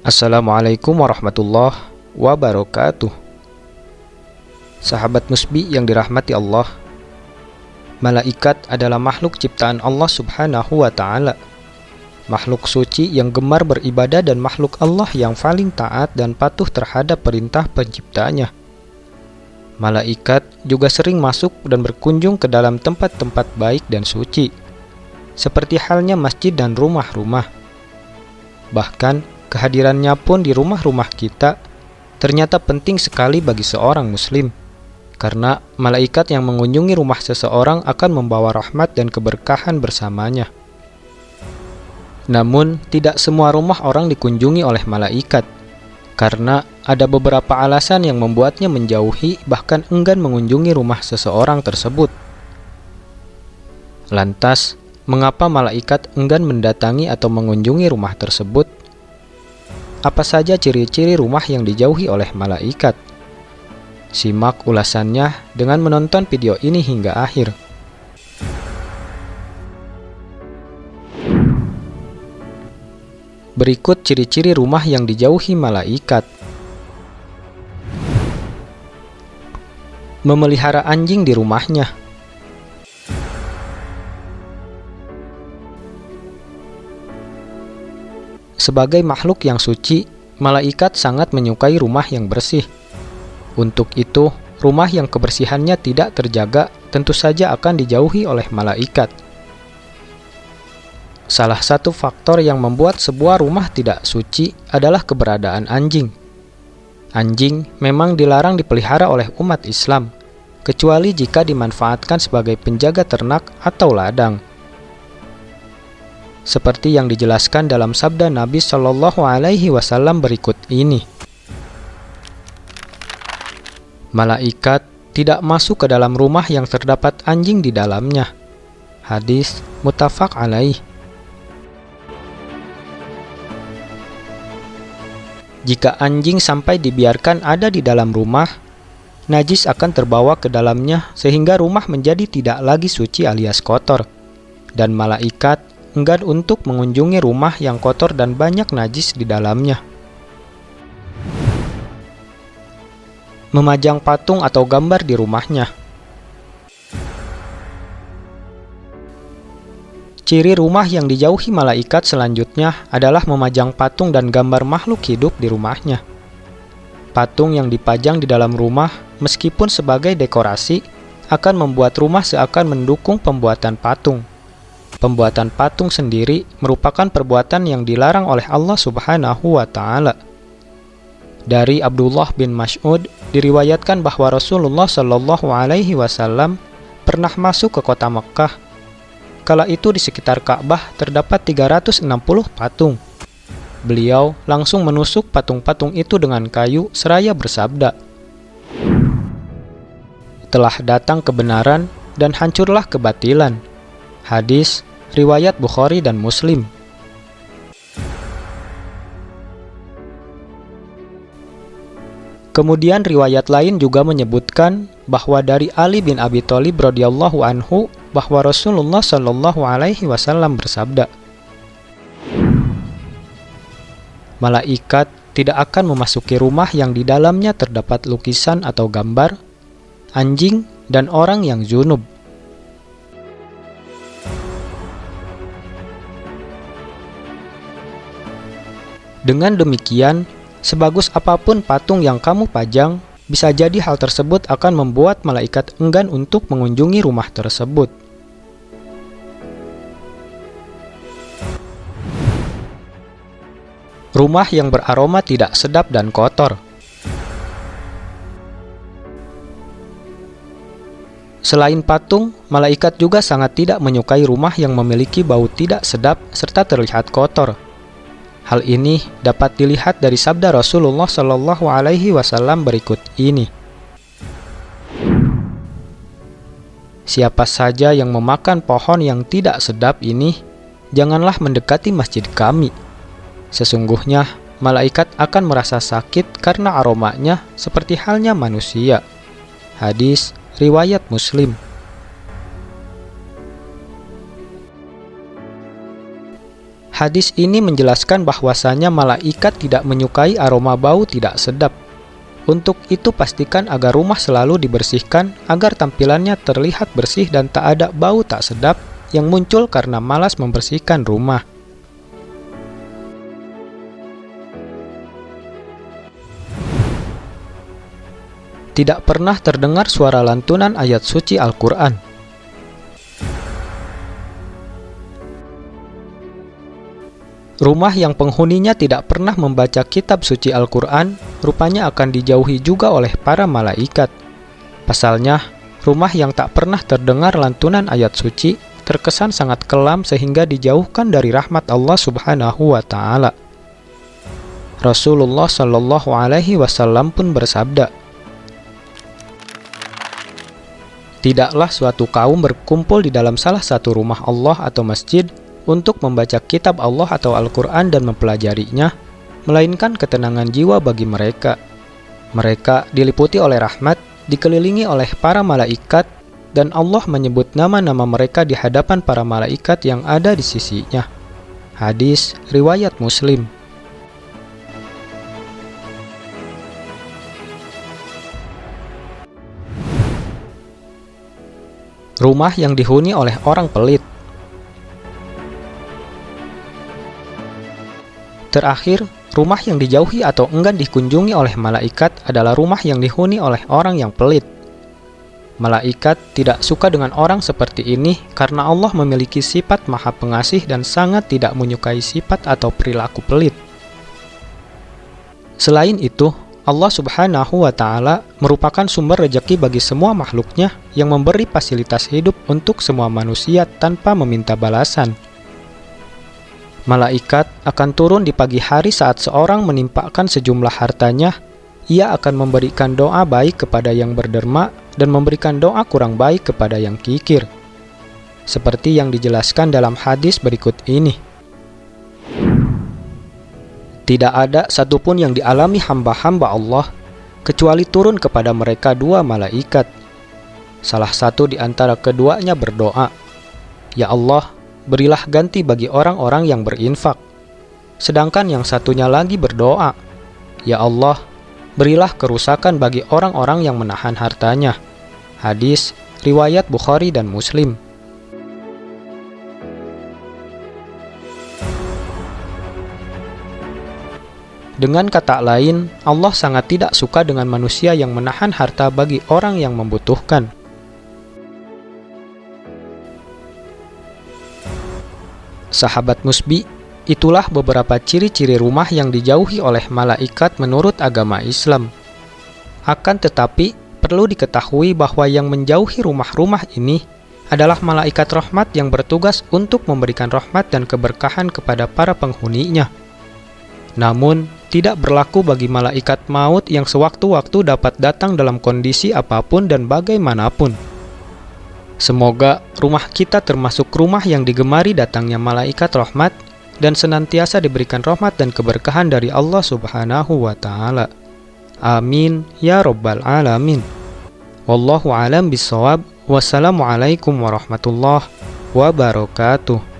Assalamualaikum warahmatullahi wabarakatuh. Sahabat Musbi yang dirahmati Allah, malaikat adalah makhluk ciptaan Allah Subhanahu wa Ta'ala, makhluk suci yang gemar beribadah dan makhluk Allah yang paling taat dan patuh terhadap perintah penciptanya. Malaikat juga sering masuk dan berkunjung ke dalam tempat-tempat baik dan suci, seperti halnya masjid dan rumah-rumah. Bahkan kehadirannya pun di rumah-rumah kita ternyata penting sekali bagi seorang muslim, karena malaikat yang mengunjungi rumah seseorang akan membawa rahmat dan keberkahan bersamanya. Namun, tidak semua rumah orang dikunjungi oleh malaikat, karena ada beberapa alasan yang membuatnya menjauhi bahkan enggan mengunjungi rumah seseorang tersebut. Lantas, mengapa malaikat enggan mendatangi atau mengunjungi rumah tersebut? Apa saja ciri-ciri rumah yang dijauhi oleh malaikat? Simak ulasannya dengan menonton video ini hingga akhir. Berikut ciri-ciri rumah yang dijauhi malaikat. Memelihara anjing di rumahnya. Sebagai makhluk yang suci, malaikat sangat menyukai rumah yang bersih. Untuk itu, rumah yang kebersihannya tidak terjaga tentu saja akan dijauhi oleh malaikat. Salah satu faktor yang membuat sebuah rumah tidak suci adalah keberadaan anjing. Anjing memang dilarang dipelihara oleh umat Islam, kecuali jika dimanfaatkan sebagai penjaga ternak atau ladang. Seperti yang dijelaskan dalam sabda Nabi Shallallahu Alaihi Wasallam berikut ini. Malaikat tidak masuk ke dalam rumah yang terdapat anjing di dalamnya. Hadis muttafaq alaih. Jika anjing sampai dibiarkan ada di dalam rumah, najis akan terbawa ke dalamnya sehingga rumah menjadi tidak lagi suci alias kotor. Dan malaikat enggan untuk mengunjungi rumah yang kotor dan banyak najis di dalamnya. Memajang patung atau gambar di rumahnya. Ciri rumah yang dijauhi malaikat selanjutnya adalah memajang patung dan gambar makhluk hidup di rumahnya. Patung yang dipajang di dalam rumah, meskipun sebagai dekorasi, akan membuat rumah seakan mendukung pembuatan patung. Pembuatan patung sendiri merupakan perbuatan yang dilarang oleh Allah Subhanahu wa Ta'ala. Dari Abdullah bin Mas'ud diriwayatkan bahwa Rasulullah Shallallahu Alaihi Wasallam pernah masuk ke kota Mekkah. Kala itu di sekitar Ka'bah terdapat 360 patung. Beliau langsung menusuk patung-patung itu dengan kayu seraya bersabda, "Telah datang kebenaran dan hancurlah kebatilan." Hadis riwayat Bukhari dan Muslim. Kemudian riwayat lain juga menyebutkan bahwa dari Ali bin Abi Thalib radhiyallahu anhu bahwa Rasulullah Shallallahu Alaihi Wasallam bersabda, "Malaikat tidak akan memasuki rumah yang di dalamnya terdapat lukisan atau gambar, anjing, dan orang yang junub." Dengan demikian, sebagus apapun patung yang kamu pajang, bisa jadi hal tersebut akan membuat malaikat enggan untuk mengunjungi rumah tersebut. Rumah yang beraroma tidak sedap dan kotor. Selain patung, malaikat juga sangat tidak menyukai rumah yang memiliki bau tidak sedap serta terlihat kotor. Hal ini dapat dilihat dari sabda Rasulullah Shallallahu Alaihi Wasallam berikut ini. "Siapa saja yang memakan pohon yang tidak sedap ini, janganlah mendekati masjid kami. Sesungguhnya malaikat akan merasa sakit karena aromanya seperti halnya manusia." Hadis riwayat Muslim. Hadis ini menjelaskan bahwasanya malaikat tidak menyukai aroma bau tidak sedap. Untuk itu pastikan agar rumah selalu dibersihkan agar tampilannya terlihat bersih dan tak ada bau tak sedap yang muncul karena malas membersihkan rumah. Tidak pernah terdengar suara lantunan ayat suci Al-Quran. Rumah yang penghuninya tidak pernah membaca kitab suci Al-Quran, rupanya akan dijauhi juga oleh para malaikat. Pasalnya, rumah yang tak pernah terdengar lantunan ayat suci terkesan sangat kelam sehingga dijauhkan dari rahmat Allah Subhanahu wa Ta'ala. Rasulullah Shallallahu Alaihi Wasallam pun bersabda, "Tidaklah suatu kaum berkumpul di dalam salah satu rumah Allah atau masjid untuk membaca kitab Allah atau Al-Quran dan mempelajarinya, melainkan ketenangan jiwa bagi mereka. Mereka diliputi oleh rahmat, dikelilingi oleh para malaikat, dan Allah menyebut nama-nama mereka di hadapan para malaikat yang ada di sisinya." Hadis riwayat Muslim. Rumah yang dihuni oleh orang pelit. Terakhir, rumah yang dijauhi atau enggan dikunjungi oleh malaikat adalah rumah yang dihuni oleh orang yang pelit. Malaikat tidak suka dengan orang seperti ini karena Allah memiliki sifat Maha Pengasih dan sangat tidak menyukai sifat atau perilaku pelit. Selain itu, Allah Subhanahu wa Ta'ala merupakan sumber rejeki bagi semua makhluknya yang memberi fasilitas hidup untuk semua manusia tanpa meminta balasan. Malaikat akan turun di pagi hari saat seorang menimpakan sejumlah hartanya. Ia akan memberikan doa baik kepada yang berderma dan memberikan doa kurang baik kepada yang kikir. Seperti yang dijelaskan dalam hadis berikut ini. Tidak ada satupun yang dialami hamba-hamba Allah kecuali turun kepada mereka dua malaikat. Salah satu di antara keduanya berdoa, "Ya Allah, berilah ganti bagi orang-orang yang berinfak." Sedangkan yang satunya lagi berdoa, "Ya Allah, berilah kerusakan bagi orang-orang yang menahan hartanya." Hadis riwayat Bukhari dan Muslim. Dengan kata lain, Allah sangat tidak suka dengan manusia yang menahan harta bagi orang yang membutuhkan. Sahabat Musbi, itulah beberapa ciri-ciri rumah yang dijauhi oleh malaikat menurut agama Islam. Akan tetapi, perlu diketahui bahwa yang menjauhi rumah-rumah ini adalah malaikat rahmat yang bertugas untuk memberikan rahmat dan keberkahan kepada para penghuninya. Namun, tidak berlaku bagi malaikat maut yang sewaktu-waktu dapat datang dalam kondisi apapun dan bagaimanapun. Semoga rumah kita termasuk rumah yang digemari datangnya malaikat rahmat dan senantiasa diberikan rahmat dan keberkahan dari Allah Subhanahu wa Ta'ala. Amin ya Rabbal Alamin. Wallahu alam bisawab. Wassalamualaikum warahmatullahi wabarakatuh.